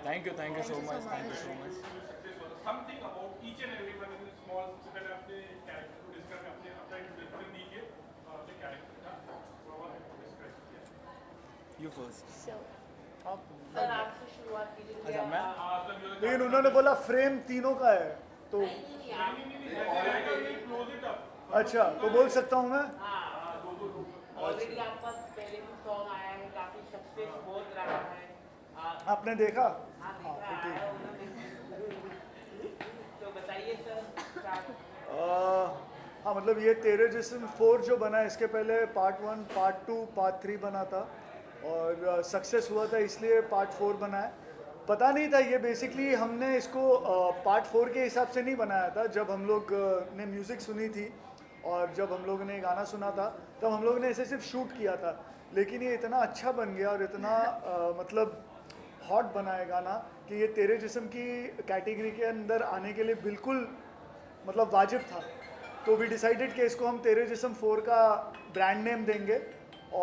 Thank you so you so much, thank you much. So much. Something about each and every one in small से पहले अपने character को describe अपने अपना introduction दीजिए और अपने कैरेक्टर का थोड़ा डिस्क्राइब कीजिए। You first. So, सर आपसे शुरुआत कीजिए। अच्छा, मैं? लेकिन उन्होंने बोला फ्रेम तीनों का है तो नहीं आप जैसे रहेगा ये क्लोज इट अप। अच्छा तो बोल सकता हूँ मैं। हाँ ऑलरेडी आपका पहले भी सॉन्ग आया है, काफी सक्सेस बहुत रहा है। आपने देखा? हाँ हाँ देखा तो ठीक है है। उन्होंने। तो बताइए सर। हाँ मतलब ये तेरे जिस्म 4 जो बना है, इसके पहले पार्ट 1, पार्ट 2, पार्ट 3 बना था और सक्सेस हुआ था इसलिए पार्ट 4 बना है। पता नहीं था ये बेसिकली हमने इसको पार्ट 4 के हिसाब से नहीं बनाया था। जब हम लोग ने म्यूज़िक सुनी थी और जब हम लोगों ने गाना सुना था तब हम लोग ने ऐसे सिर्फ शूट किया था, लेकिन ये इतना अच्छा बन गया और इतना मतलब हॉट बना है गाना कि ये तेरे जिस्म की कैटेगरी के अंदर आने के लिए बिल्कुल मतलब वाजिब था। तो वी डिसाइडेड कि इसको हम तेरे जिस्म 4 का ब्रांड नेम देंगे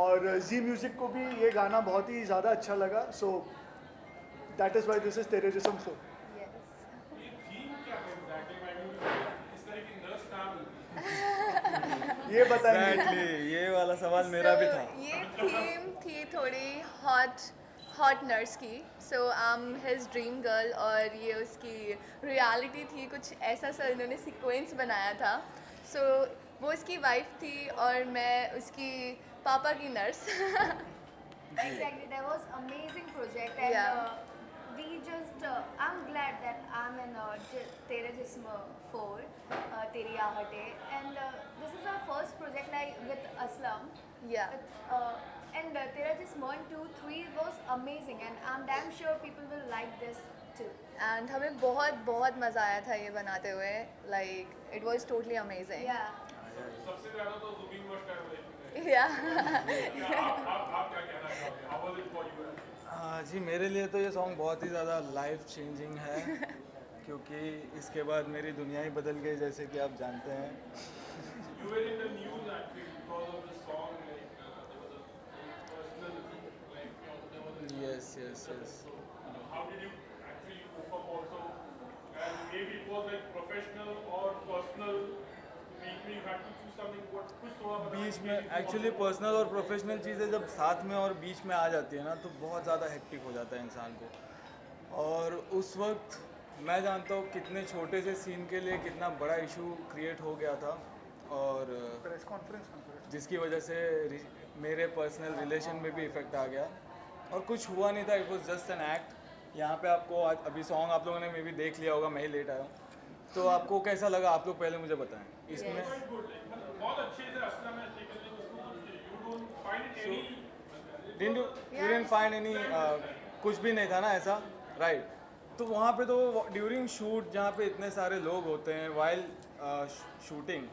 और जी म्यूज़िक को भी ये गाना बहुत ही ज़्यादा अच्छा लगा। So that is why this is तेरे जिस्म 4। yes. ये थीम क्या है एग्जैक्टली मैं इस तरह की नर्स कहाँ मिलती है? ये बताएंगे। एग्जैक्टली, ये वाला सवाल मेरा भी था। ये थीम थी थोड़ी हॉट नर्स की। So I am his dream girl और ये उसकी रियलिटी थी। कुछ ऐसा सा इन्होंने सीक्वेंस बनाया था। सो वो उसकी वाइफ थी और मैं उसकी पापा की nurse. Exactly, that was amazing project, and Yeah. we just I'm glad that I'm in Tere Jism 4, Teri Aahate, and this is our first project like with Aslam. Yeah. And Tera Jism 1, 2, 3 was amazing, and I'm damn sure people will like this too. And हमें बहुत मज़ा आया था ये बनाते हुए। Like it was totally amazing. Yeah. सबसे ज्यादा तो जुबिन मस्ट है। या आप क्या कहना चाहोगे? How was it for you? जी, मेरे लिए तो ये सॉन्ग बहुत ही ज़्यादा लाइफ चेंजिंग है क्योंकि इसके बाद मेरी दुनिया ही बदल गई, जैसे कि आप जानते हैं। You were in the news actually because of the song, like there was a personal, like there was a, yes yes yes. how did you actually cope up also? And maybe it was like professional or personal. Week में you had to choose something. What कुछ थोड़ा बताओ। बीच में actually personal और professional चीज़ें जब साथ में और बीच में आ जाती है ना तो बहुत ज़्यादा हेक्टिक हो जाता है इंसान को। और उस वक्त मैं जानता हूँ कितने छोटे से सीन के लिए कितना बड़ा इशू क्रिएट हो गया था और प्रेस कॉन्फ्रेंस जिसकी वजह से मेरे पर्सनल रिलेशन में भी इफ़ेक्ट आ गया और कुछ हुआ नहीं था। It was just an act. यहाँ पे आपको आज अभी सॉन्ग आप लोगों ने मे भी देख लिया होगा, मैं ही लेट आया हूँ। तो आपको कैसा लगा आप लोग पहले मुझे बताएं इसमें। Yes. बहुत अच्छे से असलम है लेकिन उसको you don't find it any didn't find any, कुछ भी नहीं था ना ऐसा, राइट? तो वहाँ पे तो ड्यूरिंग शूट जहाँ पे इतने सारे लोग होते हैं वाइल शूटिंग,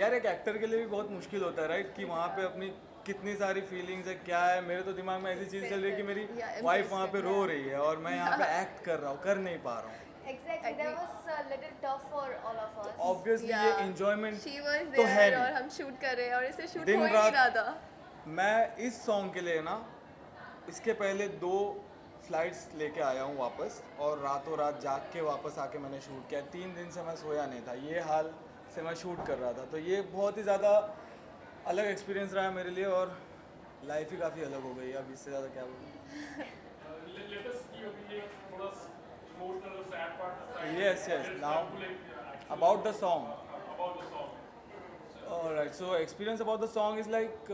यार एक एक्टर के लिए भी बहुत मुश्किल होता है, राइट? कि वहाँ पे अपनी कितनी सारी फीलिंग्स है, क्या है। मेरे तो दिमाग में ऐसी चीज़ चल रही है कि मेरी Yeah, वाइफ वहाँ पे रो interesting, रही है और मैं यहाँ पे एक्ट कर रहा हूँ, कर नहीं पा रहा हूँ। Exactly, that was a little tough for all of us. Obviously ये इंजॉयमेंट शी वाज तो है देयर और नहीं। हम शूट कर रहे हैं और इसे शूट हो दिन ही नहीं रात- रहा था। मैं इस सॉन्ग के लिए ना इसके पहले 2 फ्लाइट्स लेके आया हूँ वापस और रातों रात जाग के वापस आके मैंने शूट किया। 3 दिन से मैं सोया नहीं था, ये हाल से मैं शूट कर रहा था। तो ये बहुत ही ज़्यादा अलग एक्सपीरियंस रहा है मेरे लिए और लाइफ ही काफ़ी अलग हो गई। अब इससे ज़्यादा क्या बोलूँ। let us give me थोड़ा emotional or sad part aside. Yes, yes. Let's Now start to like about the song. about the song. Alright, so experience about the song is like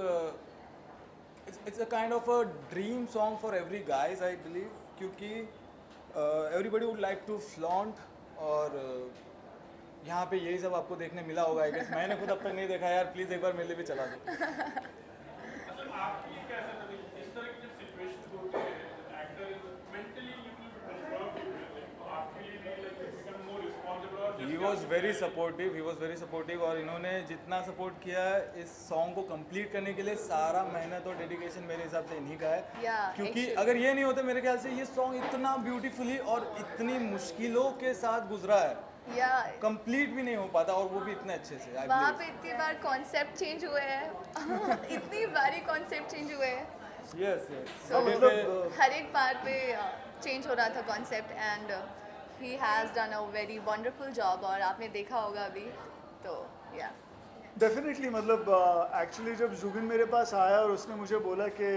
it's a kind of a dream song for every guys, I believe, क्योंकि everybody would like to flaunt और यहाँ पे यही सब आपको देखने मिला होगा। I guess मैंने खुद अब तक नहीं देखा यार, प्लीज़ एक बार मेरे लिए भी चला दो। मतलब आपकी ये कैसा था कि इस तरह की जब सिचुएशन होते हैं एक्टर इज मेंटली डिस्टर्ब तो आपके लिए भी लाइक बिकम मोर रिस्पांसिबल और He was very supportive और इन्होंने जितना सपोर्ट किया है इस सॉन्ग को कंप्लीट करने के लिए, सारा मेहनत और डेडिकेशन मेरे हिसाब से इन्हीं का है। Yeah, क्योंकि actually. अगर ये नहीं होता मेरे ख्याल से ये सॉन्ग इतना ब्यूटीफुली और इतनी मुश्किलों के साथ गुजरा है, या कंप्लीट भी नहीं हो पाता और वो भी इतने अच्छे से। I वहाँ believe. पे इतनी बार कॉन्सेप्ट चेंज हुए हैं। इतनी बारी कॉन्सेप्ट चेंज हुए हैं। यस यस So, मतलब हर एक बार पे चेंज हो रहा था concept and he has done a very wonderful job और आपने देखा होगा अभी तो या डेफिनेटली मतलब एक्चुअली जब जुबिन मेरे पास आया और उसने मुझे बोला कि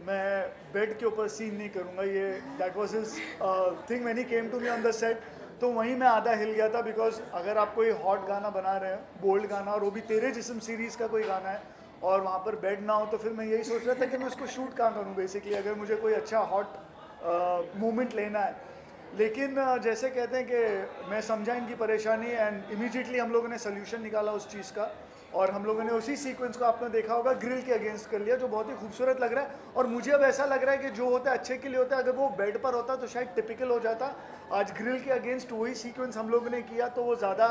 मैं बेड के ऊपर सीन नहीं करूँगा, ये that was his thing when he came to me on the set, तो वहीं मैं आधा हिल गया था। बिकॉज अगर आप कोई हॉट गाना बना रहे हैं, बोल्ड गाना, और वो भी तेरे जिस्म सीरीज़ का कोई गाना है और वहाँ पर बेड ना हो, तो फिर मैं यही सोच रहा था कि मैं उसको शूट कहाँ करूँ बेसिकली, अगर मुझे कोई अच्छा हॉट मोमेंट लेना है। लेकिन जैसे कहते हैं कि मैं समझा इनकी परेशानी एंड इमीडिएटली हम लोगों ने सोल्यूशन निकाला उस चीज़ का, और हम लोगों ने उसी सीक्वेंस को, आपने देखा होगा, ग्रिल के अगेंस्ट कर लिया, जो बहुत ही खूबसूरत लग रहा है। और मुझे अब ऐसा लग रहा है कि जो होता है अच्छे के लिए होता है, अगर वो बेड पर होता तो शायद टिपिकल हो जाता। आज ग्रिल के अगेंस्ट वही सीक्वेंस हम लोगों ने किया तो वो ज़्यादा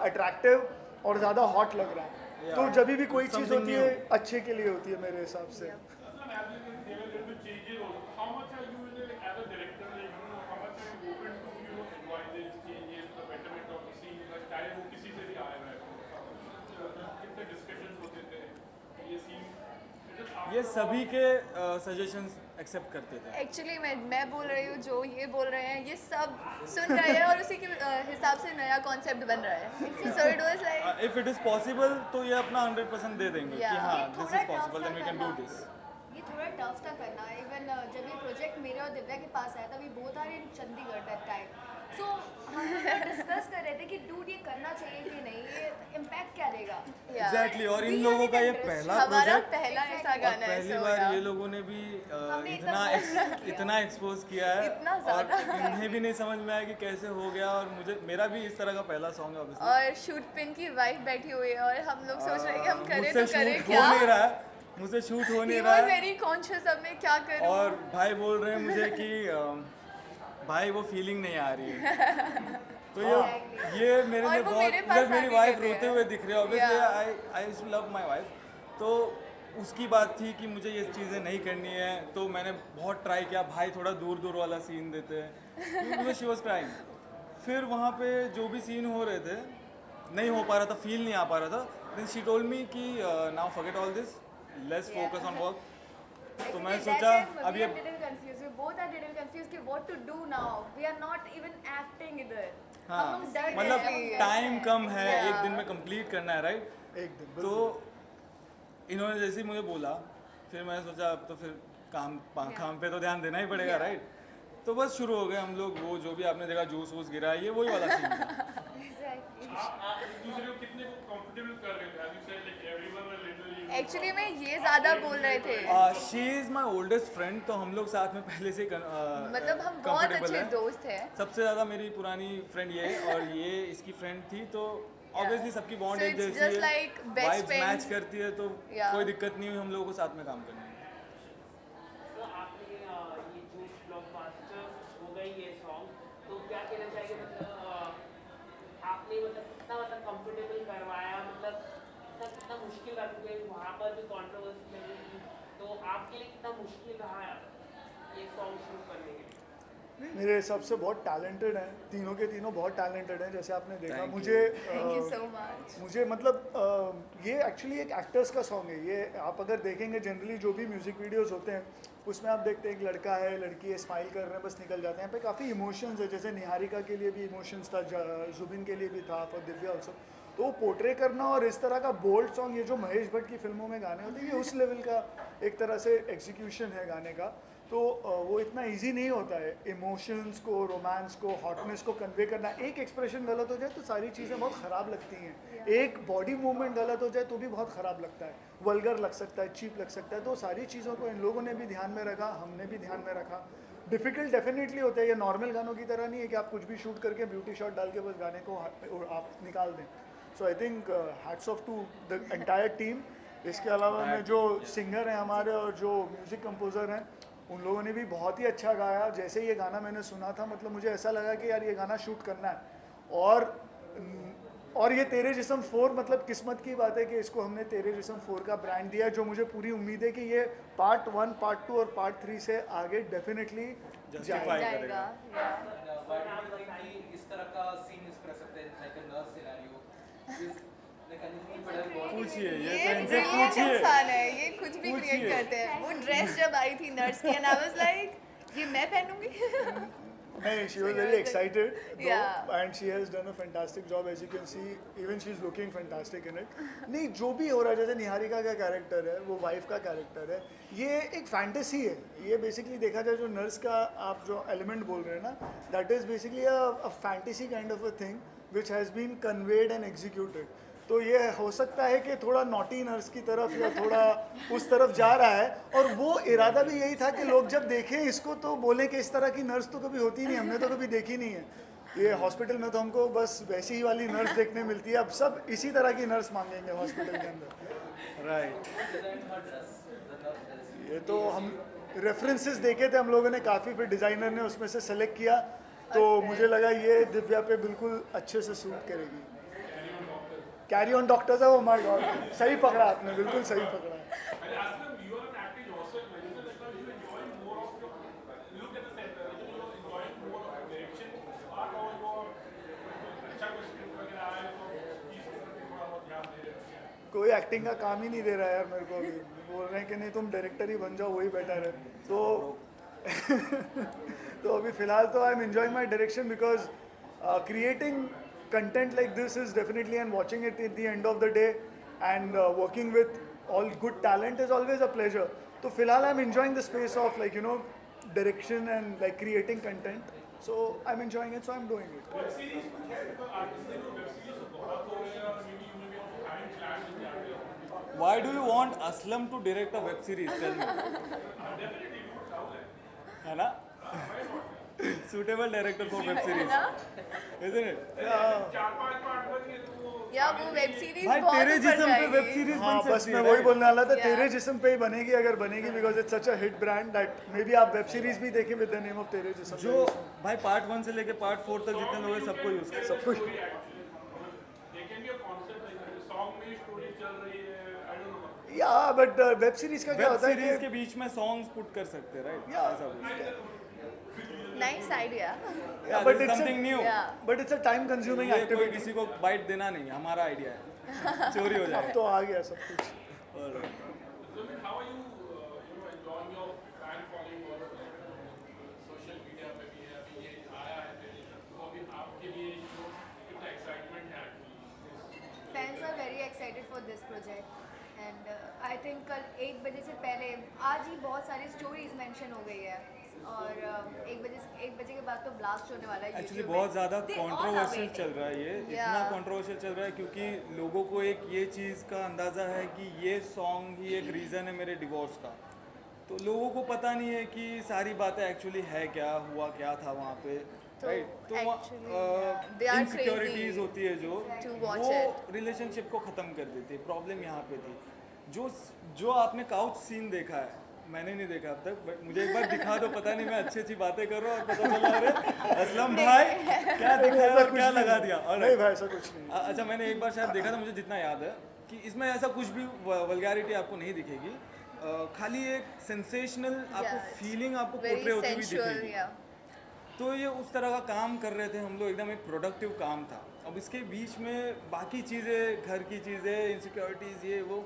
अट्रैक्टिव और ज़्यादा हॉट लग रहा है। तो जब भी कोई चीज़ होती है अच्छे के लिए होती है मेरे हिसाब से। Aslam, as there were little changes also. How much are you as a director, how much are you open to advise changes, the betterment of the scene, चाहे वो किसी से भी आया है, कितने डिस्कशंस होते थे ये सीन, ये सभी के सजेशंस एक्सेप्ट करते थे। एक्चुअली मैं बोल रही हूँ, जो ये बोल रहे हैं ये सब सुन रहे हैं और उसी के हिसाब से नया कॉन्सेप्ट बन रहा है। So it was like if it is possible तो ये अपना 100% दे देंगे कि Yeah. हाँ ये दिस थोड़ा is possible tough then we can do this. ये थोड़ा टफ था करना। इवन जब ये प्रोजेक्ट मेरे और दिव्या के पास आया था, we both are in Chandigarh that time, so हम डिस्कस कर रहे थे कि डूड ये करना चाहिए कि नहीं, ये इम्पैक्ट क्या देगा। एग्जैक्टली, और इन We लोगों are का ये in पहला हमारा प्रोजेक्ट पहला ऐसा और गाना है। पहली so, बार yeah. ये लोगों ने भी हमने इतना इतना एक्सपोज किया है इतना और ज़्यादा। इन्हें भी नहीं समझ में आया कि कैसे हो गया। और मुझे मेरा भी इस तरह का पहला सॉन्ग है ऑब्वियसली, और शूट पिन की वाइफ बैठी हुई है और हम लोग सोच रहे हैं कि हम करें मुझसे तो करें शूट क्या। हो नहीं रहा है, मुझसे शूट हो नहीं He रहा was है। very conscious अब मैं क्या करूं। और भाई बोल रहे हैं मुझे कि भाई वो फीलिंग नहीं आ रही है। तो ये मेरे और लिए वो बहुत, मेरे पास इधर मेरी आके वाइफ कहते रोते हैं। हुए दिख रही है। Obviously Yeah. I used to love my wife, तो उसकी बात थी कि मुझे ये चीज़ें नहीं करनी है। तो मैंने बहुत ट्राई किया, भाई थोड़ा दूर दूर वाला सीन देते हैं, शी वॉज क्राइंग। फिर वहाँ पे जो भी सीन हो रहे थे नहीं हो पा रहा था, फील नहीं आ पा रहा था। देन शी टोल्ड मी कि now forget all this, let's focus on work. तो मैं सोचा अब ये हाँ मतलब टाइम कम है, Yeah. एक दिन में कंप्लीट करना है, राइट। एक दिन तो इन्होंने जैसे ही मुझे बोला, फिर मैंने सोचा अब तो फिर काम पे तो ध्यान देना ही पड़ेगा, राइट। तो बस शुरू हो गए हम लोग, वो जो भी आपने देखा जूस वूस गिरा, ये वही वाला सीन था। आप एक दूसरे को कितने को कंफर्टेबल कर रहे थे, as you said, like everyone were literally actually में ये ज़्यादा बोल रहे थे, she is my oldest friend, तो हम लोग साथ में पहले से मतलब हम बहुत comfortable अच्छे हैं। दोस्त हैं। सबसे ज़्यादा मेरी पुरानी फ्रेंड ये है और ये इसकी फ्रेंड थी, तो ऑब्वियसली सबकी बॉन्ड So एक it's जैसी just है, like best vibes match friends. करती है, तो Yeah. कोई दिक्कत नहीं हुई हम लोगों को साथ में काम करने में। तो आपने ये जो ब्लॉकबस्टर हो गई ये सॉन्ग, तो क्या कहना चाहिए, मतलब आपने मतलब कितना मतलब कंफर्टेबल करवाया, मतलब कितना मुश्किल रहा, क्योंकि वहाँ पर भी कंट्रोवर्सी लगी थी, तो आपके लिए कितना मुश्किल रहा ये सॉन्ग शुरू करने के लिए? मेरे हिसाब से बहुत टैलेंटेड हैं, तीनों के तीनों बहुत टैलेंटेड हैं, जैसे आपने देखा। Thank you. मुझे थैंक यू सो मच। मुझे मतलब ये एक्चुअली एक एक्टर्स का सॉन्ग है। ये आप अगर देखेंगे जनरली जो भी म्यूज़िक वीडियोस होते हैं उसमें आप देखते हैं एक लड़का है, लड़की है, स्माइल कर रहे हैं, बस निकल जाते हैं। यहाँ पे काफ़ी इमोशंस है, जैसे निहारिका के लिए भी इमोशंस था, जुबिन के लिए भी था, और दिव्या ऑल्सो। तो वो पोर्ट्रे करना और इस तरह का बोल्ड सॉन्ग, ये जो महेश भट्ट की फिल्मों में गाने होते हैं, ये उस लेवल का एक तरह से एग्जीक्यूशन है गाने का। तो वो इतना इजी नहीं होता है इमोशंस को, रोमांस को, हॉटनेस को कन्वे करना। एक एक्सप्रेशन गलत हो जाए तो सारी चीज़ें बहुत ख़राब लगती हैं, एक बॉडी मूवमेंट गलत हो जाए तो भी बहुत ख़राब लगता है, वल्गर लग सकता है, चीप लग सकता है। तो सारी चीज़ों को इन लोगों ने भी ध्यान में रखा, हमने भी ध्यान में रखा। डिफ़िकल्ट डेफिनेटली होता है, ये नॉर्मल गानों की तरह नहीं है कि आप कुछ भी शूट करके ब्यूटी शॉट डाल के बस गाने को आप निकाल दें। So I think hats off to the entire team. इसके अलावा में जो सिंगर हैं हमारे और जो म्यूज़िक कंपोज़र हैं, उन लोगों ने भी बहुत ही अच्छा गाया। जैसे ये गाना मैंने सुना था, मतलब मुझे ऐसा लगा कि यार ये गाना शूट करना है। और ये तेरे जिस्म 4, मतलब किस्मत की बात है कि इसको हमने तेरे जिस्म 4 का ब्रांड दिया, जो मुझे पूरी उम्मीद है कि ये पार्ट 1, पार्ट 2 और पार्ट 3 से आगे डेफिनेटली जस्टिफाई जाएगा करेगा। yeah. इस तरह का सीन इस कर सकते हैं, लाइक अ नर्स सिनेरियो, पूछिए ये ये इनसे ब्रिलियंट पूछिए इंसान है, ये कुछ भी पूछिए। क्रिएट करते हैं। वो ड्रेस जब आई थी नर्स की एंड आई वाज लाइक ये मैं पहनूंगी। No, she was So very you're excited, Yeah. and she has done a fantastic job. As you can see, even she's looking fantastic in it. नहीं, जो भी हो रहा है, जैसे निहारिका का कैरेक्टर है, वो वाइफ का कैरेक्टर है, ये एक फैंटेसी है. ये बेसिकली देखा जाए जो नर्स का आप जो एलिमेंट बोल रहे हैं ना, that is basically a fantasy kind of a thing which has been conveyed and executed. तो ये हो सकता है कि थोड़ा नॉटी नर्स की तरफ या थोड़ा उस तरफ जा रहा है, और वो इरादा भी यही था कि लोग जब देखें इसको तो बोलें कि इस तरह की नर्स तो कभी होती नहीं, हमने तो कभी देखी नहीं है. ये हॉस्पिटल में तो हमको बस वैसी ही वाली नर्स देखने मिलती है. अब सब इसी तरह की नर्स मांगेंगे हॉस्पिटल के अंदर. राइट. ये तो हम रेफरेंसेस देखे थे हम लोगों ने काफ़ी, फिर डिज़ाइनर ने उसमें से सेलेक्ट किया, तो मुझे लगा ये दिव्या पे बिल्कुल अच्छे से सूट करेगी. कैरी ऑन डॉक्टर्स है. ओ माय गॉड, सही पकड़ा आपने, बिल्कुल सही पकड़ा. And Aslam, you are an actor yourself. When you like you enjoy more of your look at the center. You are enjoying more of your direction part or your अच्छा कुछ script वगैरह आए तो इस पर थोड़ा बहुत ध्यान दे रहे हो. कोई एक्टिंग का काम ही नहीं दे रहा है यार मेरे को अभी. बोल रहे हैं कि नहीं तुम डायरेक्टर ही बन जाओ, वही बेटर है. तो अभी फिलहाल तो I am enjoying my direction because creating content like this is definitely, and watching it at the end of the day and working with all good talent is always a pleasure. So फिलहाल I'm enjoying the space of like direction and like creating content. So I'm enjoying it, so I'm doing it. Web series कुछ है because artists ने web series तो बहुत हो रहे हैं और maybe you may be also having plans in that. Why do you want Aslam to direct a web series? Tell me. Definitely you would love that. है ना? Suitable director for web series, isn't it? 4-5 part बन गए तो वो या वो web series भाई बहुत तेरे ऊपर जिस्म पे वेब जाएगी। सीरीज हाँ, बन बस सकती मैं है. वही बोलने वाला था. Yeah. तेरे जिस्म पे ही बनेगी अगर बनेगी, because it's such a hit brand that may be आप वेब सीरीज भी देखें विद द नेम ऑफ तेरे जिस्म. जो भाई पार्ट 1 से लेके पार्ट 4 तक जितने लोग हैं सबको यूज कर. सब कुछ. they can be a concept like song में स्टोरी चल रही है. I don't know. या बट वेब सीरीज का क्या वेब होता है सीरीज कि के बीच में सॉन्ग्स पुट कर सकते हैं, राइट? Yeah. ऐसा कुछ. Nice idea. Yeah, but this is it's a- something new. Yeah. But it's a time consuming ये कोई एक्टिविटी. किसी को बाइट देना नहीं, हमारा आइडिया है. चोरी हो अब जाए. तो आ गया सब कुछ. Alright. So, I mean, how are you enjoying your fan following और social media पे भी है अभी ये आया है तो अभी आपके लिए जो कितना excitement है actually. Fans are very excited for this project and I think कल 1 बजे से पहले आज ही बहुत सारी स्टोरीज मेंशन हो गई है और 1 बजे के बाद तो ब्लास्ट होने वाला है एक्चुअली YouTube बहुत में. ज़्यादा They all are controversial waiting. चल रहा है ये. Yeah. इतना कंट्रोवर्शियल चल रहा है क्योंकि लोगों को एक ये चीज़ का अंदाज़ा है कि ये सॉन्ग ही एक रीज़न है मेरे डिवोर्स का. तो लोगों को पता नहीं है कि सारी बातें एक्चुअली है क्या, हुआ क्या था वहाँ पे, तो राइट? तो actually, yeah, they are insecurities crazy होती है जो to watch वो it. रिलेशनशिप को ख़त्म कर देती है. प्रॉब्लम यहाँ पे थी. जो आपने काउच सीन देखा है, मैंने नहीं देखा अब तक, बट मुझे एक बार दिखा दो. पता नहीं मैं अच्छी अच्छी बातें कर रहा हूँ और पता चला अरे असलम भाई क्या दिखाया और क्या लगा दिया. नहीं भाई ऐसा कुछ नहीं. अच्छा, मैंने एक बार शायद देखा था, मुझे जितना याद है कि इसमें ऐसा कुछ भी वल्गैरिटी आपको नहीं दिखेगी. खाली एक सेंसेशनल आपको Yeah, it's फीलिंग आपको very पोर्ट्रे होती हुई sensual, दिखेगी. yeah. तो ये उस तरह का काम कर रहे थे हम लोग, एकदम एक प्रोडक्टिव काम था. अब इसके बीच में बाकी चीज़ें, घर की चीज़ें, इनसिक्योरिटीज़, ये वो,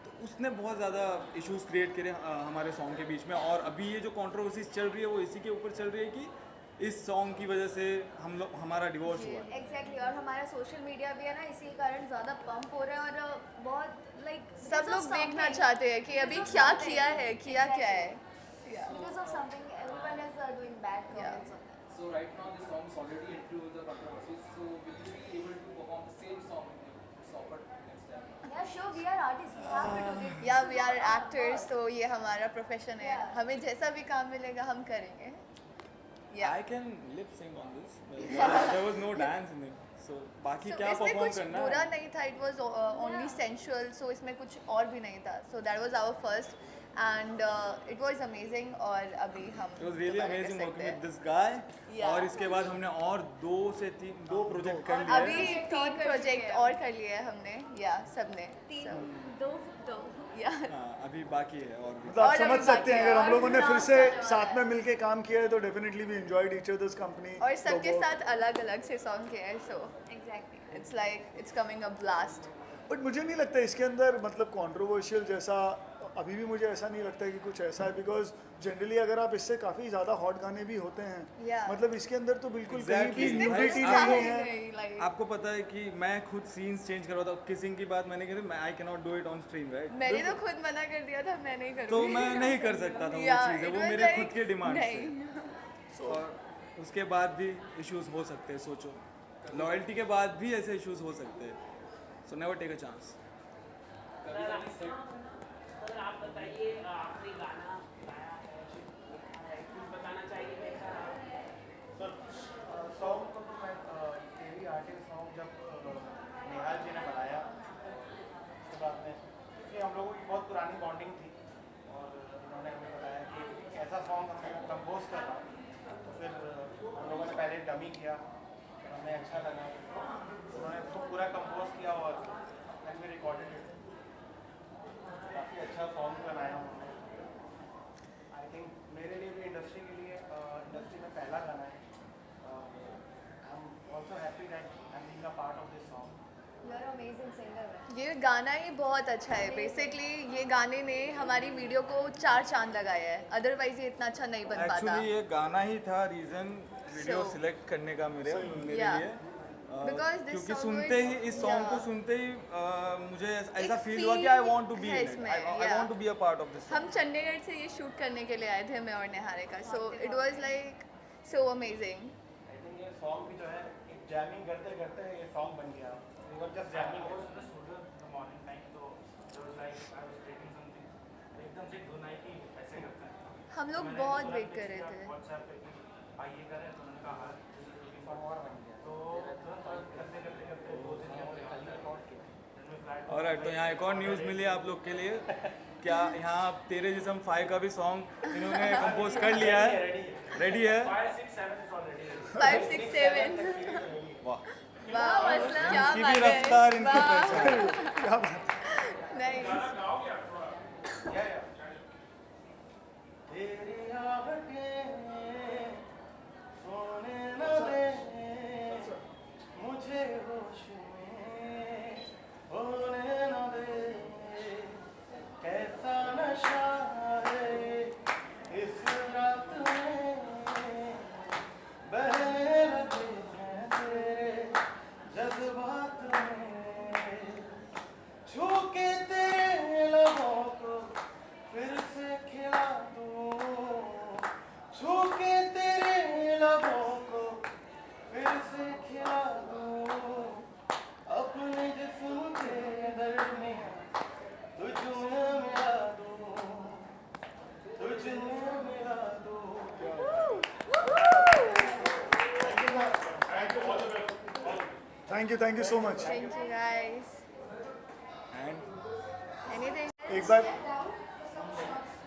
तो उसने बहुत ज़्यादा इश्यूज क्रिएट करे हमारे सॉन्ग के बीच में. और अभी ये जो कंट्रोवर्सीज चल रही है वो इसी के ऊपर चल रही है कि इस सॉन्ग की वजह से हमारा डिवोर्स हुआ. एग्जैक्टली और हमारा सोशल मीडिया भी है ना इसी कारण ज़्यादा पंप हो रहा है और बहुत लाइक सब लोग देखना चाहते हैं कि अभी क्या किया है, किया क्या है. Because of something everyone is doing bad comments on that. So right now the song is already into the controversies. So will you be able to perform the same song if it's offered next time? Yeah, sure, we are artists. We have to do this. या we are actors, तो ये हमारा profession है. हमें जैसा भी काम मिलेगा हम करेंगे. या I can lip sync on this. There was no dance in it. So बाकी क्या इसमें परफॉर्म कुछ करना बुरा है? नहीं था. It was only sensual, so इसमें कुछ और भी नहीं था. So that was our first and it was amazing. और अभी हम It was really दोबारा कर amazing सकते working हैं. with this guy. Yeah. और इसके बाद हमने और 2 से 3 प्रोजेक्ट कर लिए. अभी project और 3 कर प्रोजेक्ट चुके हैं. और कर लिए हैं हमने. या सबने. दो या हाँ, अभी बाकी है और भी. मतलब आप और समझ अभी सकते हैं बाकी अगर है. हम लोगों ने और फिर नाम से जाने वाला साथ है. में मिलके काम किया है तो definitely we enjoyed each others company. और सबके साथ अलग अलग से सॉन्ग किए हैं. So exactly. It's like it's coming a blast. But मुझे नहीं लगता इसके अंदर मतलब कंट्रोवर्शियल जैसा अभी भी मुझे ऐसा नहीं लगता है कि कुछ ऐसा है, बिकॉज जनरली अगर आप इससे काफ़ी ज़्यादा हॉट गाने भी होते हैं Yeah. मतलब इसके अंदर तो बिल्कुल Exactly. कहीं भी इसने न्यूडिटी कुछ नहीं कहा है। ही नहीं, like, आपको पता है कि मैं खुद सीन्स चेंज करवाता हूँ, किसिंग की बात मैंने करी, I can not do it on screen, right? मैंने तो खुद मना कर दिया था, मैं नहीं करूँगी। तो मैं नहीं कर सकता था वो Yeah, चीज़ें, it वो was मेरे like, खुद के डिमांड नहीं। और उसके बाद भी इश्यूज हो सकते हैं, सोचो लॉयल्टी के बाद भी ऐसे इश्यूज हो सकते हैं, so never take a chance. Sir आप बताइए, आपने गाना गाया है, कुछ बताना चाहिए कैसा रहा? सॉन्ग को तो मैं तेरी आर्टिस्ट सॉन्ग जब नेहाल जी ने बनाया उसके बाद में, क्योंकि हम लोगों की बहुत पुरानी बॉन्डिंग थी और उन्होंने हमें बताया कि एक ऐसा सॉन्ग हमें कंपोज करना, तो फिर हम लोगों ने पहले डमी किया, फिर हमें अच्छा लगा, उन्होंने उसको पूरा कंपोज किया और एंड वी रिकॉर्डेड इट। काफ़ी अच्छा सॉन्ग बनाया उन्होंने। आई थिंक मेरे लिए भी इंडस्ट्री के लिए इंडस्ट्री में पहला गाना है। I am also happy that I am being a part of this song. You are amazing singer. ये गाना ही बहुत अच्छा है। बेसिकली ये गाने ने हमारी वीडियो को 4 चांद लगाया है, अदरवाइज ये इतना अच्छा नहीं बन पाता। एक्चुअली ये गाना ही था रीज़न वीडियो So, सिलेक्ट करने का मेरे Yeah. लिए, Because this क्योंकि song सुनते was- ही इस सॉन्ग को Yeah. सुनते ही मुझे ऐसा एक फील हुआ कि feel I want to be है इन इट, इसमें, I yeah. Want to be a part of this. हम चंडीगढ़ से ये शूट करने के लिए आए थे, मैं और Niharika, so it was like so amazing. I think ये सॉन्ग भी जो है एक जैमिंग करते करते ये सॉन्ग बन गया। We were just jamming morning time तो like I was waiting something, एकदम से धुन आई कि ऐसे करता है। हम लोग मैंने बहुत तुरंत वेट कर रहे थे। व्हाट्सएप पे कि आइए करें, तो मैंने कहा हाँ, और बन गया। तो तुरंत करते करते करते 2 दिन के अंदर कल रिकॉर्ड किया। ऑलराइट, तो यहाँ एक और न्यूज़ मिली आप लोग के लिए, क्या यहाँ तेरे जिस्म 5 का भी सॉन्ग इन्होंने कंपोज कर लिया है, रेडी है? 5, 6, 7 इज ऑलरेडी 5, 6, 7 वाह, वाह, मतलब क्या इनकी भी बात है, रफ्तार, इनकी वाह। पहचान। क्या बात Nice. गाओगे आप थोड़ा? तेरी आहटें सोने न दे मुझे होश में होने न दे, कैसा नशा है इस रात में बहने लगे हैं तेरे जज्बात में, छू के तेरे लबों को फिर से खिला दूं, छू के तेरे लबों को फिर से खिला दूं, अपने जिस्म के दरमियां तुझ में मिला दूं, तुझ में मिला दूं। Thank you so much. Thank you guys. And Anything? एक बार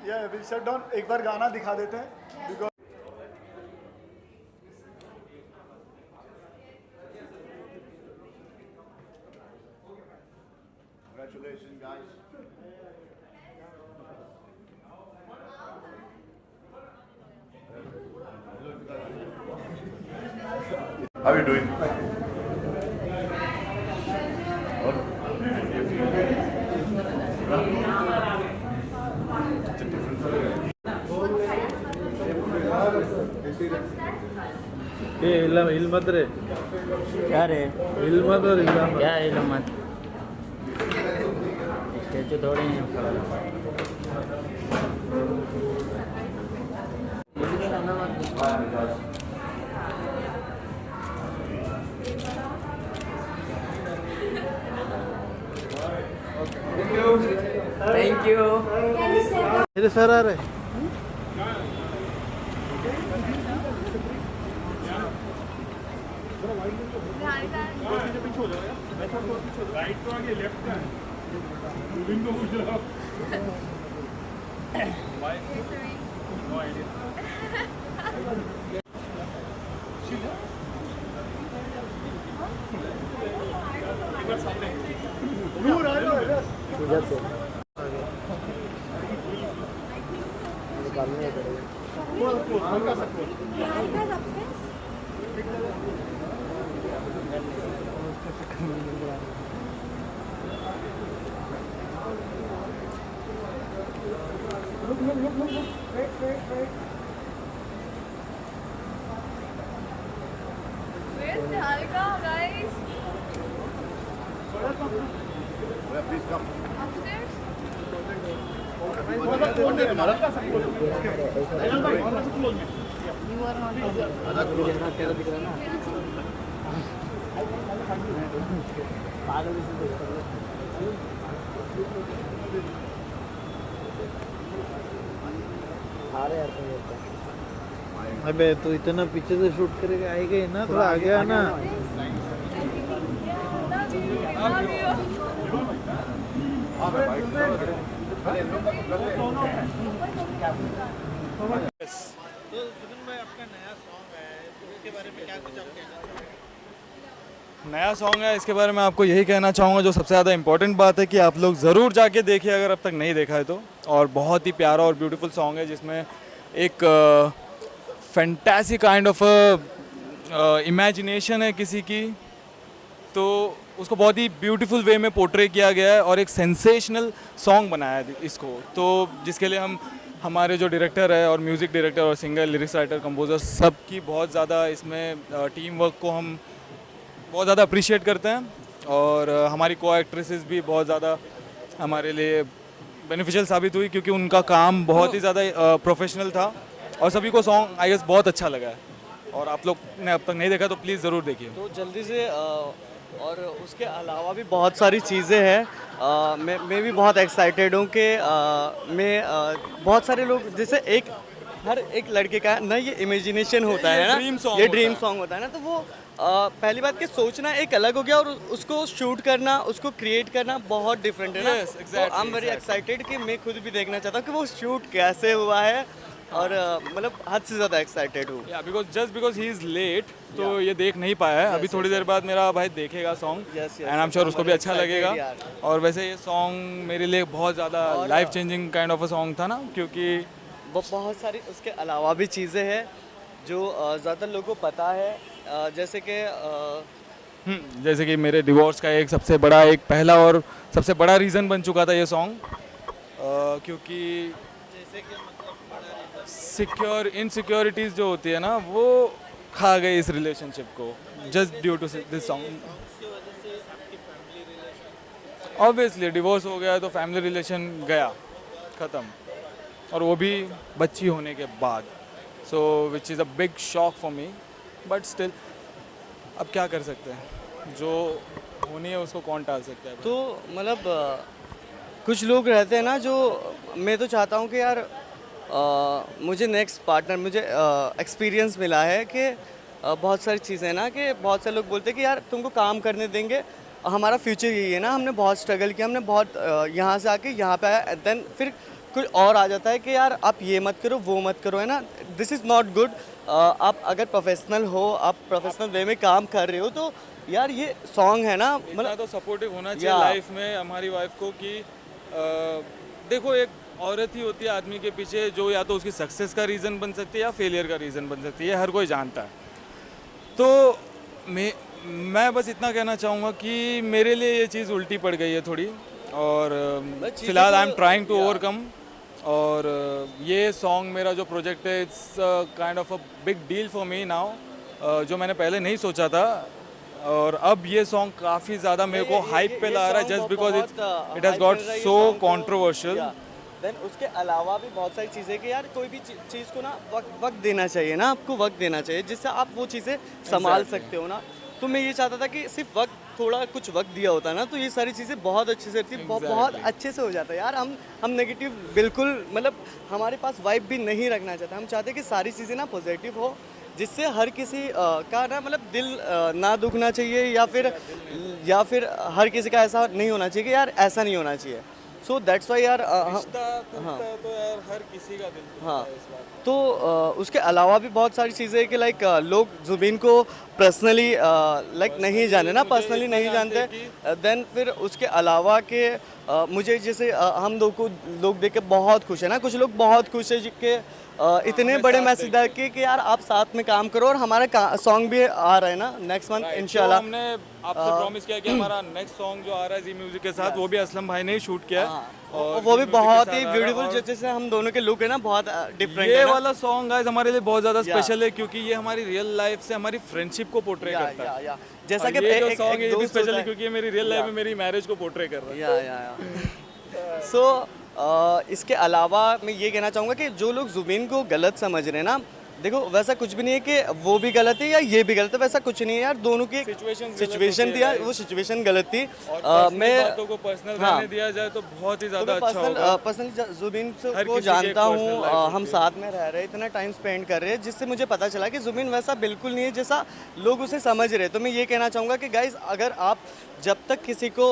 या विल शट डाउन, एक बार गाना दिखा देते हैं because Congratulations, guys. How are you doing? ಏ ಇಲ್ಲ ಇಲ್ಮದ್ರೆ ಯಾರೇ ಇಲ್ಮದ್ರ ಇಲ್ಲ क्या इल्म मत स्टैचू थोड़ी नहीं थैंक यू। मेरे सर आ रहे राइट तो आगे, लेफ्ट का मूविंग को पूछ रहा हूँ। No idea. दूर आ जाओ इधर। इधर से निकालने पड़ेगा। हल्का सा Where's Niharika, guys? Please come. Upstairs? अबे तू इतना पीछे से शूट करेगा आएगा ही ना, थोड़ा आगे आना। Love you. तो जुबिन भाई आपका नया सॉन्ग है, तो उसके बारे में क्या कुछ आप कहना चाहेंगे? नया सॉन्ग है, इसके बारे में आपको यही कहना चाहूँगा, जो सबसे ज़्यादा इंपॉर्टेंट बात है कि आप लोग ज़रूर जाके देखिए अगर अब तक नहीं देखा है तो। और बहुत ही प्यारा और ब्यूटीफुल सॉन्ग है जिसमें एक फैंटासी काइंड ऑफ इमेजिनेशन है किसी की, तो उसको बहुत ही ब्यूटीफुल वे में पोर्ट्रे किया गया है और एक सेंसेशनल सॉन्ग बनाया है इसको, तो जिसके लिए हम हमारे जो डायरेक्टर है और म्यूज़िक डायरेक्टर और सिंगर, लिरिक्स राइटर, कंपोजर सबकी बहुत ज़्यादा इसमें टीम वर्क को हम बहुत ज़्यादा अप्रिशिएट करते हैं। और हमारी को एक्ट्रेसेस भी बहुत ज़्यादा हमारे लिए बेनिफिशियल साबित हुई क्योंकि उनका काम बहुत ही ज़्यादा प्रोफेशनल था और सभी को सॉन्ग आई गेस बहुत अच्छा लगा है। और आप लोग ने अब तक नहीं देखा तो प्लीज़ ज़रूर देखिए। तो जल्दी से और उसके अलावा भी बहुत सारी चीज़ें हैं। मैं भी बहुत एक्साइटेड हूँ कि बहुत सारे लोग, जैसे हर एक लड़के का ना ये इमेजिनेशन होता है ना, ये ड्रीम सॉन्ग होता है ना, तो वो पहली बात कि सोचना एक अलग हो गया और उसको शूट करना, उसको क्रिएट करना बहुत डिफरेंट है ना। तो आई एम वेरी एक्साइटेड कि मैं खुद भी देखना चाहता हूँ कि वो शूट कैसे हुआ है और मतलब हद से ज़्यादा एक्साइटेड हूँ। बिकॉज ही इज़ लेट तो ये देख नहीं पाया है। अभी थोड़ी देर बाद मेरा भाई देखेगा song and I am sure उसको भी अच्छा लगेगा। और वैसे ये सॉन्ग मेरे लिए बहुत ज़्यादा life changing kind of a song था ना, क्योंकि बहुत सारी उसके अलावा भी चीज़ें हैं जो ज़्यादातर लोगों को पता है, जैसे कि मेरे डिवोर्स का एक सबसे बड़ा, एक पहला और सबसे बड़ा रीज़न बन चुका था ये सॉन्ग, क्योंकि इनसिक्योरिटीज़ जो होती है ना वो खा गई इस रिलेशनशिप को, just due to this song. Obviously divorce हो गया तो फैमिली रिलेशन गया ख़त्म, और वो भी बच्ची होने के बाद, so which is a big shock for me, but still अब क्या कर सकते हैं, जो होनी है उसको कौन टाल सकता है। तो मतलब कुछ लोग रहते हैं ना, जो मैं तो चाहता हूँ कि यार मुझे नेक्स्ट पार्टनर, मुझे एक्सपीरियंस मिला है कि बहुत सारी चीज़ें ना, कि बहुत सारे लोग बोलते हैं कि यार तुमको काम करने देंगे, हमारा फ्यूचर यही है ना, हमने बहुत स्ट्रगल किया, हमने बहुत यहाँ से आके यहाँ पे आया, देन फिर कुछ और आ जाता है कि यार आप ये मत करो, वो मत करो, है ना, दिस इज़ नॉट गुड। आप अगर प्रोफेशनल हो, आप प्रोफेशनल वे में काम कर रहे हो, तो यार ये सॉन्ग है ना, मतलब तो सपोर्टिव होना चाहिए लाइफ में हमारी वाइफ को कि देखो एक औरत ही होती है आदमी के पीछे, जो या तो उसकी सक्सेस का रीज़न बन सकती है या फेलियर का रीज़न बन सकती है, हर कोई जानता है। तो मैं बस इतना कहना चाहूँगा कि मेरे लिए ये चीज़ उल्टी पड़ गई है थोड़ी, और फिलहाल I am trying to overcome. और ये सॉन्ग मेरा जो प्रोजेक्ट है, it's kind of a big deal for me now, जो मैंने पहले नहीं सोचा था, और अब ये सॉन्ग काफ़ी ज़्यादा मेरे को हाइप पे ला रहा है, just because it has got so controversial. Then उसके अलावा भी बहुत सारी चीज़ें कि यार कोई भी चीज़ को ना वक्त देना चाहिए ना, आपको वक्त देना चाहिए जिससे आप वो चीज़ें संभाल सकते हो ना। तो मैं ये चाहता था कि सिर्फ वक्त, थोड़ा कुछ वक्त दिया होता ना, तो ये सारी चीज़ें बहुत अच्छे से बहुत अच्छे से हो जाता है यार। हम नेगेटिव बिल्कुल, मतलब हमारे पास वाइब भी नहीं रखना चाहते, हम चाहते हैं कि सारी चीज़ें ना पॉजिटिव हो, जिससे हर किसी का ना मतलब दिल ना दुखना चाहिए, या फिर हर किसी का ऐसा नहीं होना चाहिए कि यार ऐसा नहीं होना चाहिए। सो दैट्स वाई यार हाँ, तो यार हर किसी का दिल हाँ, तो उसके अलावा भी बहुत सारी चीज़ें कि लाइक लोग जुबिन को पर्सनली लाइक नहीं जाने ना, पर्सनली नहीं जानते, देन फिर उसके अलावा के मुझे जैसे हम लोग देख के बहुत खुश है ना, कुछ लोग बहुत खुश है कि इतने बड़े मैसेज डाल के कि यार आप साथ में काम करो, और हमारा सॉन्ग भी आ रहा है ना नेक्स्ट मंथ इंशाल्लाह। हमने आपसे प्रॉमिस किया कि हमारा नेक्स्ट सॉन्ग जो आ रहा है जी म्यूजिक के साथ, वो भी असलम भाई ने ही शूट किया है, और वो भी बहुत ही ब्यूटीफुल, जैसे हम दोनों के लुक है ना बहुत डिफरेंट है। ये वाला सॉन्ग गाइस हमारे लिए बहुत ज्यादा स्पेशल है, क्योंकि ये हमारी रियल लाइफ से हमारी फ्रेंडशिप को पोर्ट्रे करता है। जैसा कि ये जो सॉन्ग है ये भी स्पेशल है क्योंकि ये मेरी रियल लाइफ में मेरी मैरिज को पोर्ट्रे कर रहा है। सो इसके अलावा मैं ये कहना चाहूँगा कि जो लोग जुबिन को गलत समझ रहे हैं ना, देखो वैसा कुछ भी नहीं है कि वो भी गलत है या ये भी गलत है, वैसा कुछ नहीं है यार, दोनों की सिचुएशन थी यार, वो सिचुएशन गलत थी। मैं बातों को पर्सनल रहने दिया जाए तो बहुत ही ज़्यादा अच्छा होगा। पर्सनल जुबिन को जानता हूँ, हम साथ में रह रहे हैं, इतना टाइम स्पेंड कर रहे हैं, जिससे मुझे पता चला कि जुबिन वैसा बिल्कुल नहीं है जैसा लोग उसे समझ रहे हैं। तो मैं ये कहना चाहूँगा कि गाइज अगर आप जब तक किसी को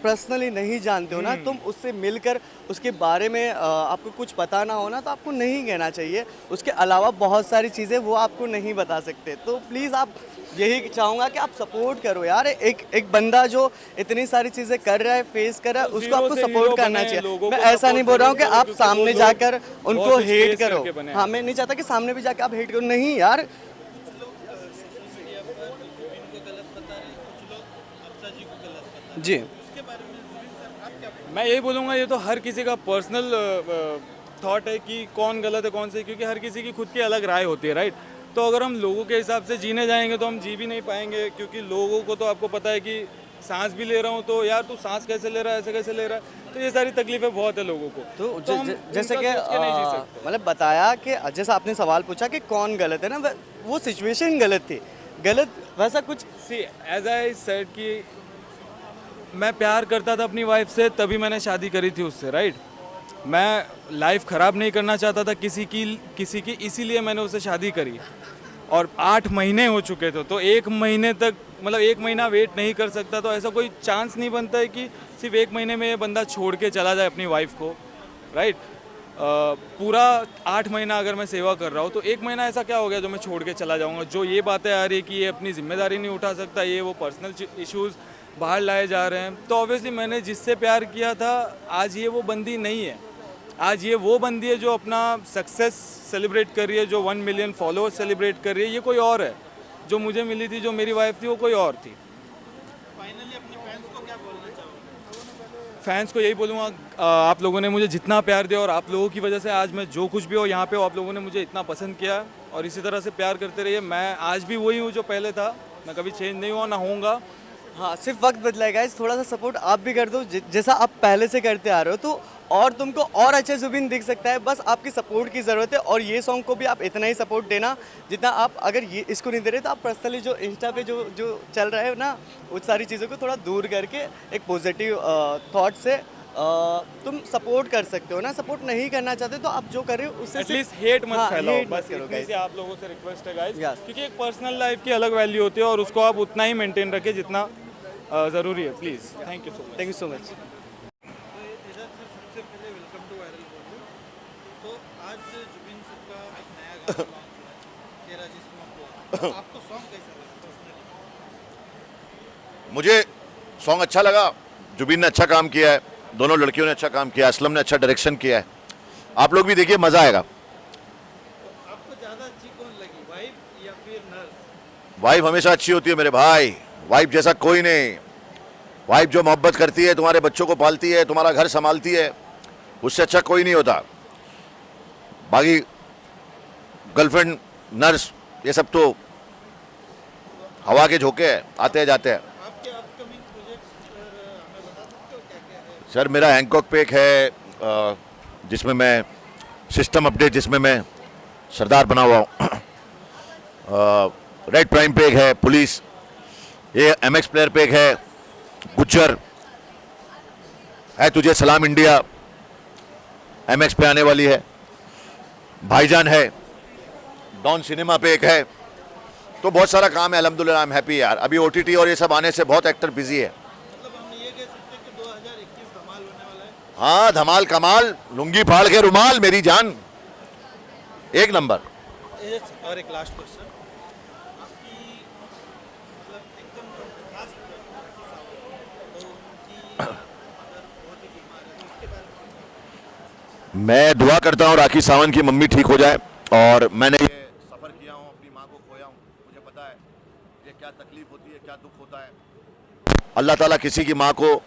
पर्सनली नहीं जानते हो ना, तुम उससे मिलकर उसके बारे में आपको कुछ पता ना हो ना, तो आपको नहीं कहना चाहिए। उसके अलावा बहुत सारी चीज़ें वो आपको नहीं बता सकते, तो प्लीज़ आप यही चाहूँगा कि आप सपोर्ट करो यार। एक बंदा जो इतनी सारी चीज़ें कर रहा है, फेस कर रहा है, उसको आपको सपोर्ट करना चाहिए। मैं ऐसा नहीं बोल रहा हूँ कि आप सामने जाकर उनको हेट करो, हाँ मैं नहीं चाहता कि सामने भी जाकर आप हेट करो, नहीं यार। जी मैं यही बोलूँगा, ये तो हर किसी का पर्सनल थॉट है कि कौन गलत है कौन सही, क्योंकि हर किसी की खुद की अलग राय होती है, राइट। तो अगर हम लोगों के हिसाब से जीने जाएंगे तो हम जी भी नहीं पाएंगे, क्योंकि लोगों को तो आपको पता है कि सांस भी ले रहा हूँ तो यार तू सांस कैसे ले रहा है, ऐसे कैसे ले रहा है, तो ये सारी तकलीफें बहुत है लोगों को। तो जैसे कि मतलब बताया कि जैसा आपने सवाल पूछा कि कौन गलत है ना, वो सिचुएशन गलत थी, गलत वैसा कुछ। सी एज आई सेड कि मैं प्यार करता था अपनी वाइफ से, तभी मैंने शादी करी थी उससे, राइट। मैं लाइफ ख़राब नहीं करना चाहता था किसी की, इसीलिए मैंने उससे शादी करी। और 8 महीने हो चुके थे, तो 1 महीने तक मतलब 1 महीना वेट नहीं कर सकता, तो ऐसा कोई चांस नहीं बनता है कि सिर्फ 1 महीने में ये बंदा छोड़ के चला जाए अपनी वाइफ को, राइट। पूरा 8 महीना अगर मैं सेवा कर रहा हूँ तो 1 महीना ऐसा क्या हो गया जो मैं छोड़ के चला जाऊँगा। जो ये बातें आ रही है कि ये अपनी जिम्मेदारी नहीं उठा सकता, ये वो पर्सनल इश्यूज़ बाहर लाए जा रहे हैं, तो ऑब्वियसली मैंने जिससे प्यार किया था आज ये वो बंदी नहीं है। आज ये वो बंदी है जो अपना सक्सेस सेलिब्रेट कर रही है, जो 1 मिलियन फॉलोअर्स सेलिब्रेट कर रही है, ये कोई और है। जो मुझे मिली थी, जो मेरी वाइफ थी, वो कोई और थी। फाइनली अपने फैंस को क्या बोलना चाहोगे? फैंस को यही बोलूँगा, आप लोगों ने मुझे जितना प्यार दिया और आप लोगों की वजह से आज मैं जो कुछ भी हो यहाँ पे, आप लोगों ने मुझे इतना पसंद किया और इसी तरह से प्यार करते रहिए। मैं आज भी वही हूँ जो पहले था, मैं कभी चेंज नहीं हुआ ना होऊंगा। हाँ, सिर्फ वक्त बदला है गाइस, थोड़ा सा सपोर्ट आप भी कर दो जैसा आप पहले से करते आ रहे हो, तो और तुमको और अच्छा जुबिन दिख सकता है। बस आपकी सपोर्ट की ज़रूरत है, और ये सॉन्ग को भी आप इतना ही सपोर्ट देना जितना आप, अगर ये इसको नहीं दे रहे तो आप पर्सनली जो इंस्टा पे जो चल रहा है ना, उस सारी चीज़ों को थोड़ा दूर करके एक पॉजिटिव थॉट से तुम सपोर्ट कर सकते हो ना। सपोर्ट नहीं करना चाहते तो आप जो कर रहे हो उससे एटलीस्ट हेट मत फैलाओ, बस इतनी सी आप लोगों से रिक्वेस्ट है गाइस, क्योंकि एक पर्सनल लाइफ की अलग वैल्यू होती है और उसको आप उतना ही मेंटेन रखें जितना ज़रूरी है। Please, thank you so much. सबसे पहले वेलकम टू वायरल बोलो। तो आज जुबिन सर का एक नया गाना लॉन्च हुआ है, तेरा जिस्म को, आपको सॉन्ग कैसा लगा पर्सनली? मुझे सॉन्ग अच्छा लगा, जुबिन ने अच्छा काम किया है, दोनों लड़कियों ने अच्छा काम किया, असलम ने अच्छा डायरेक्शन किया है। आप लोग भी देखिए, मज़ा आएगा। तो आपको ज़्यादा अच्छी कौन लगी, वाइफ या फिर नर्स? वाइफ हमेशा अच्छी होती है मेरे भाई, वाइफ जैसा कोई नहीं। वाइफ जो मोहब्बत करती है, तुम्हारे बच्चों को पालती है, तुम्हारा घर संभालती है, उससे अच्छा कोई नहीं होता। बाकी गर्लफ्रेंड, नर्स, ये सब तो हवा के झोंके हैं, आते हैं जाते हैं। आपके अपकमिंग प्रोजेक्ट्स हमें बता सकते हो क्या क्या है? सर मेरा हैंकॉक पे एक है जिसमें मैं सिस्टम अपडेट, जिसमें मैं सरदार बना हुआ हूँ। रेड प्राइम पे एक है पुलिस, ये MX प्लेयर पे एक है गुज्जर है, तुझे सलाम इंडिया MX पे आने वाली है, भाईजान है, डॉन सिनेमा पे एक है। तो बहुत सारा काम है, अल्हम्दुलिल्लाह, आई एम हैप्पी यार। अभी OTT और ये सब आने से बहुत एक्टर बिजी है। मतलब हम ये कह सकते हैं कि 2021 धमाल होने वाला है। हाँ, धमाल कमाल, लुंगी फाड़ के रुमाल, मेरी जान, एक नंबर। और एक लास्ट क्वेश्चन, आपकी मतलब एकदम खास तो उनकी मदर मैं दुआ करता हूँ राखी सावंत की मम्मी ठीक हो जाए। और मैंने ये सफ़र किया हूँ, अपनी माँ को खोया हूँ, मुझे पता है कि क्या तकलीफ होती है, क्या दुख होता है। अल्लाह ताला किसी की माँ को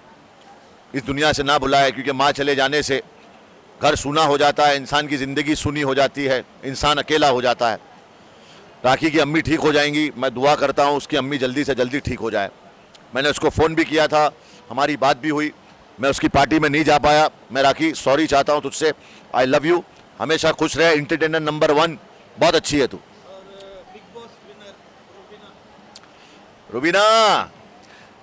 इस दुनिया से ना बुलाए, क्योंकि माँ चले जाने से घर सूना हो जाता है, इंसान की ज़िंदगी सूनी हो जाती है, इंसान अकेला हो जाता है। राखी की अम्मी ठीक हो जाएंगी, मैं दुआ करता हूँ उसकी अम्मी जल्दी से जल्दी ठीक हो जाए। मैंने उसको फ़ोन भी किया था, हमारी बात भी हुई, मैं उसकी पार्टी में नहीं जा पाया। मैं राखी सॉरी चाहता हूँ तुझसे, आई लव यू, हमेशा खुश रहे, एंटरटेनर नंबर 1, बहुत अच्छी है तू। बिग बॉस विनर रुबीना,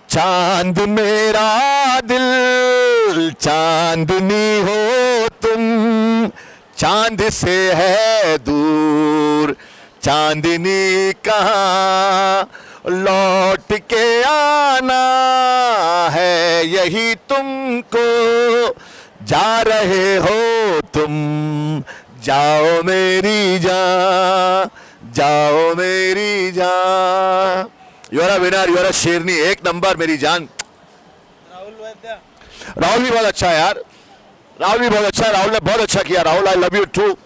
चांद मेरा दिल चांदनी हो तुम, चांद से है दूर चांदनी कहाँ, लौट के आना है यही तुमको, जा रहे हो तुम, जाओ मेरी जान, जाओ मेरी जान। You are a winner, you are a शेरनी, एक नंबर मेरी जान। राहुल वैद्य राहुल भी बहुत अच्छा है यार, राहुल भी बहुत अच्छा है, राहुल ने बहुत अच्छा किया। Rahul I love you too,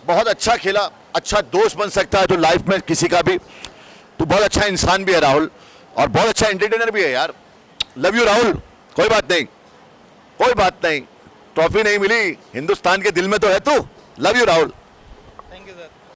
बहुत अच्छा खेला, अच्छा दोस्त बन सकता है तो लाइफ में किसी का भी, तू बहुत अच्छा इंसान भी है राहुल, और बहुत अच्छा एंटरटेनर भी है यार। लव यू राहुल, कोई बात नहीं, कोई बात नहीं, ट्रॉफी नहीं मिली, हिंदुस्तान के दिल में तो है तू। Love you Rahul.